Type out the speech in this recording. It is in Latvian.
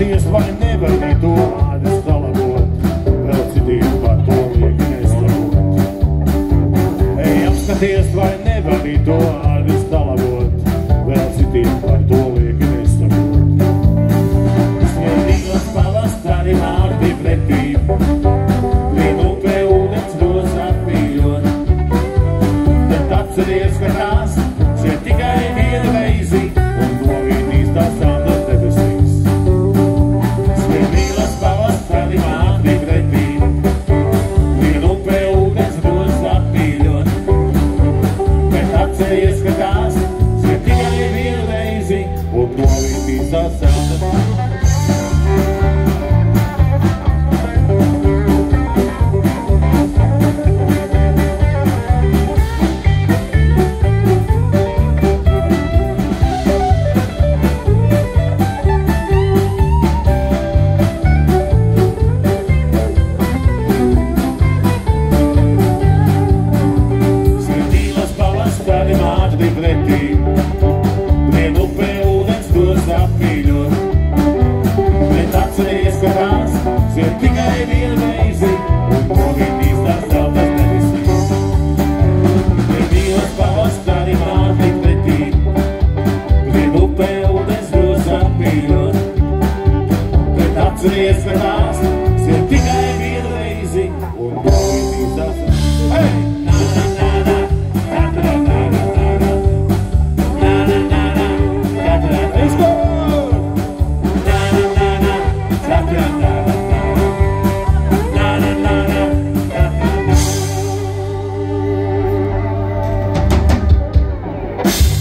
Apskaties, vai nevar ni to ādas kalabot, vēl citiem par to lieki neslavot. Ej, apskaties, vai nevar ni to ādas kalabot, vēl citiem par to lieki neslavot. Sniedīgos pavastari mārti pretīm, vien upē ūdens dos apmīļot. Tad atceries, ka tās šeit tikai viena reizi, un novītīs tās tādas debesīs. Sniedīgos pavastari mārti pretīm, vien upē ūdens dos apmīļot. Tad atceries, ka tās šeit tikai viena reizi, un novītīs tās tādas. Vien upē ūdens dos apmīļot. Bet atceries, ka tās sviet tikai vienu reizi, un novītīs tās zeltas debesīs. Vien mīlas pavastari mārti pretīm, vien upē ūdens dos apmīļot. Bet atceries, ka tās